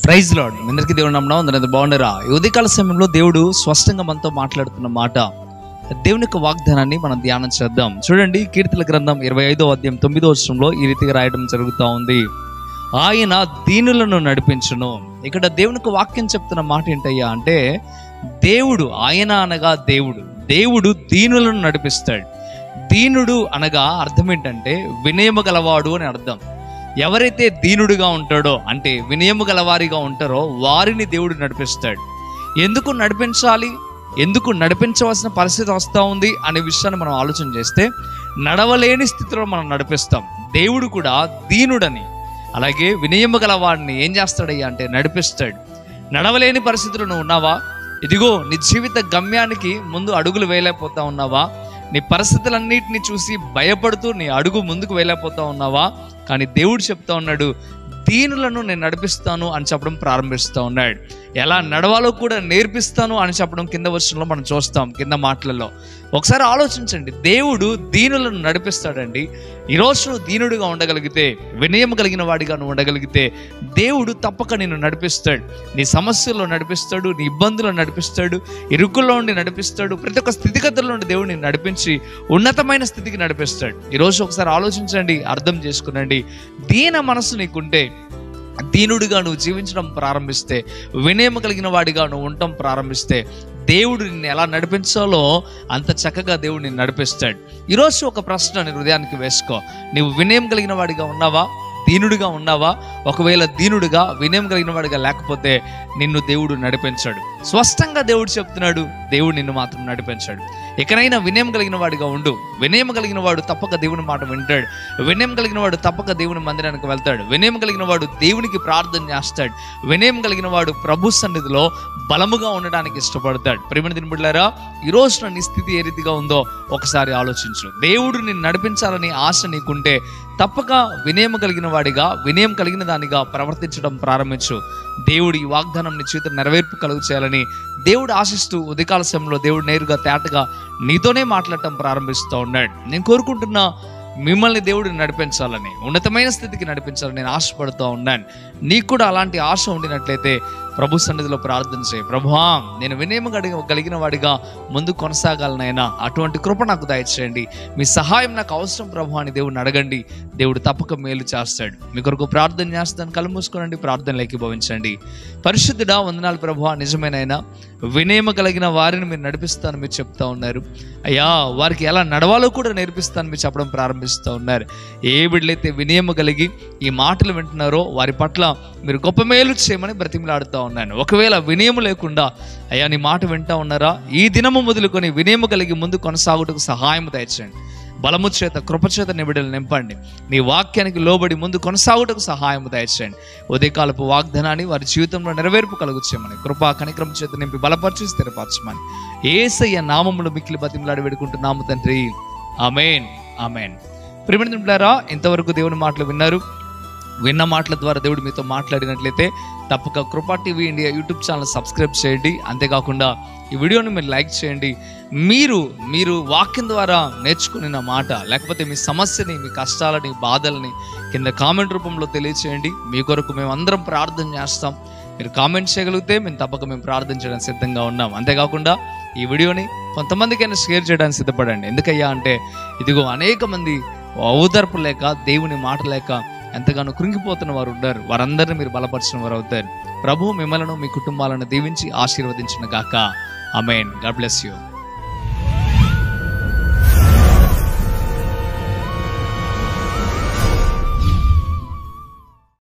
Praise lord. అందరికీ దేవుడు నామమున బాగున్నారా? ఈ ఉదయకాల సమయంలో దేవుడు స్పష్టంగా మనతో మాట్లాడుతున్న మాట, దేవుని యొక్క వాగ్దానాన్ని మనం ధ్యానం చేద్దాం. చూడండి, కీర్తన గ్రంథం 25వ అధ్యాయం 9వ వచనంలో ఈ రీతిగా రాయడం జరుగుతూ ఉంది, ఆయన దీనులను నడిపించును. ఇక్కడ దేవునికి వాక్యం చెప్తున్న మాట ఏంటయ్యా అంటే, దేవుడు, ఆయన అనగా దేవుడు దీనులను నడిపిస్తాడు. దీనుడు అనగా అర్థం ఏంటంటే వినయము గలవాడు అని అర్థం. ఎవరైతే దీనుడిగా ఉంటాడో అంటే వినయము గలవారిగా ఉంటారో వారిని దేవుడు నడిపిస్తాడు. ఎందుకు నడిపించాలి, ఎందుకు నడిపించవలసిన పరిస్థితి వస్తూ ఉంది అనే విషయాన్ని మనం ఆలోచన చేస్తే, నడవలేని స్థితిలో మనం నడిపిస్తాం. దేవుడు కూడా దీనుడని అలాగే వినయము గల వాడిని ఏం చేస్తాడయ్యా అంటే నడిపిస్తాడు. నడవలేని పరిస్థితులు నువ్వు ఉన్నావా? ఇదిగో నీ జీవిత గమ్యానికి ముందు అడుగులు వేయలేకపోతా ఉన్నావా? నీ పరిస్థితులన్నిటిని చూసి భయపడుతూ నీ అడుగు ముందుకు వేయలేకపోతా ఉన్నావా? కానీ దేవుడు చెప్తా ఉన్నాడు, దీనులను నేను నడిపిస్తాను అని చెప్పడం ప్రారంభిస్తూ ఉన్నాడు. ఎలా నడవాలో కూడా నేర్పిస్తాను అని చెప్పడం కింద వర్షంలో మనం చూస్తాం, కింద మాటలలో. ఒకసారి ఆలోచించండి, దేవుడు దీనులను నడిపిస్తాడండి. ఈరోజు నువ్వు దీనుడిగా ఉండగలిగితే, వినయం కలిగిన వాడిగా నువ్వు ఉండగలిగితే, దేవుడు తప్పక నిన్ను నడిపిస్తాడు. నీ సమస్యల్లో నడిపిస్తాడు, నీ ఇబ్బందులను నడిపిస్తాడు, ఇరుకుల్లో ఉండి నడిపిస్తాడు. ప్రతి ఒక్క స్థితిగతుల్లో నుండి దేవుడు నిన్ను నడిపించి ఉన్నతమైన స్థితికి నడిపిస్తాడు. ఈరోజు ఒకసారి ఆలోచించండి, అర్థం చేసుకునండి. దీన మనసు నీకుంటే, దీనుడిగా నువ్వు జీవించడం ప్రారంభిస్తే, వినయం కలిగిన వాడిగా నువ్వు ఉండటం ప్రారంభిస్తే, దేవుడు నిన్ను ఎలా నడిపించాలో అంత చక్కగా దేవుడు నిన్ను నడిపిస్తాడు. ఈరోజు ఒక ప్రశ్న నీ హృదయానికి వేసుకో, నీవు వినయం కలిగిన వాడిగా ఉన్నావా, దీనుడిగా ఉన్నావా? ఒకవేళ దీనుడిగా వినయం కలిగిన వాడిగా లేకపోతే నిన్ను దేవుడు నడిపించాడు. స్పష్టంగా దేవుడు చెప్తున్నాడు, దేవుడు నిన్ను మాత్రం నడిపించాడు. ఎక్కడైనా వినయం కలిగిన వాడిగా ఉండు. వినయం కలిగిన వాడు తప్పక దేవుని మాట వింటాడు. వినయం కలిగిన వాడు తప్పక దేవుని మందిరానికి వెళ్తాడు. వినయం కలిగిన వాడు దేవునికి ప్రార్థన చేస్తాడు. వినయం కలిగిన వాడు ప్రభు సన్నిధిలో బలముగా ఉండడానికి ఇష్టపడతాడు. ప్రియమైన బిడ్డలారా, ఈరోజు నీ స్థితి ఏ రీతిగా ఉందో ఒకసారి ఆలోచించు. దేవుడు నిన్ను నడిపించాలని ఆశ నీకుంటే తప్పక వినయం కలిగిన వాడిగా, వినయం కలిగిన దానిగా ప్రవర్తించడం ప్రారంభించు. దేవుడు ఈ వాగ్దానం నీ చేతులు నెరవేర్పు కలుగు చేయాలని దేవుడు ఆశిస్తూ ఉదయకాల సమయంలో దేవుడు నేరుగా తేటగా నీతోనే మాట్లాడటం ప్రారంభిస్తూ ఉన్నాడు. నేను కోరుకుంటున్నా, మిమ్మల్ని దేవుడు నడిపించాలని, ఉన్నతమైన స్థితికి నడిపించాలని నేను ఆశపడుతూ ఉన్నాను. నీకు కూడా అలాంటి ఆశ ఉండినట్లయితే ప్రభు సన్నిధిలో ప్రార్థన చేయి. ప్రభువా, నేను వినయం కలిగిన వాడిగా ముందు కొనసాగాలనైనా అటువంటి కృప నాకు దయచేయండి, మీ సహాయం నాకు అవసరం ప్రభు అని దేవుడిని అడగండి. దేవుడు తప్పక మేలు చేస్తాడు. మీ కొరకు ప్రార్థన చేస్తాను. కళ్ళు మూసుకోనండి, ప్రార్థనలు ఏకీభవించండి. పరిశుద్ధుడా, వందనాలు ప్రభువా. నిజమేనైనా వినయం కలిగిన వారిని మీరు నడిపిస్తాను మీరు చెప్తా ఉన్నారు అయ్యా. వారికి ఎలా నడవాలో కూడా నేర్పిస్తాను మీరు చెప్పడం ప్రారంభిస్తూ ఉన్నారు. ఏ బిడ్డలైతే వినయం కలిగి ఈ మాటలు వింటున్నారో వారి పట్ల మీరు గొప్ప మేలు చేయమని బ్రతిమలాడుతూ ఉన్నాను. ఒకవేళ వినయము లేకుండా అయ్యా నీ మాట వింటా ఉన్నారా? ఈ దినము మొదలుకొని వినయము కలిగి ముందు కొనసాగుటకు సహాయం దయచేయండి. బలము చేత, కృపచేత నీ బిడ్డలు నింపండి. నీ వాక్యానికి లోబడి ముందు కొనసాగుటకు సహాయం దయచేయండి. ఉదయకాలపు వాగ్దానాన్ని వారి జీవితంలో నెరవేర్పు కలుగు చేయమని, కృపా కనికరం చేత నింపి బలపరిచి స్థిరపరచమని యేసయ్య నామములో మిక్కిలి బతిమలాడి వేడుకుంటున్నాము తండ్రి. ఆమేన్, ఆమేన్. ప్రియమైన బిడ్డలారా, ఇంతవరకు దేవుని మాటలు విన్నారు. విన్న మాటల ద్వారా దేవుడు మీతో మాట్లాడినట్లయితే తప్పక కృపా TV India YouTube channel subscribe చేయండి. అంతేకాకుండా ఈ వీడియోని మీరు లైక్ చేయండి. మీరు వాక్యం ద్వారా నేర్చుకున్న మాట, లేకపోతే మీ సమస్యని, మీ కష్టాలని, బాధల్ని కింద కామెంట్ రూపంలో తెలియచేయండి. మీ కొరకు మేము అందరం ప్రార్థన చేస్తాం. మీరు కామెంట్ చేయగలిగితే మేము తప్పక ప్రార్థన చేయడానికి సిద్ధంగా ఉన్నాం. అంతేకాకుండా ఈ వీడియోని కొంతమందికైనా షేర్ చేయడానికి సిద్ధపడండి. ఎందుకయ్యా అంటే, ఇదిగో అనేక మంది ఓదార్పు లేక, దేవుని మాట లేక ఎంతగానో కృంగిపోతున్న వారు ఉన్నారు. వారందరినీ మీరు బలపరిచిన వారు అవుతారు. ప్రభు మిమ్మల్ని, మీ కుటుంబాలను దీవించి ఆశీర్వదించును గాక. ఆమేన్. God bless you.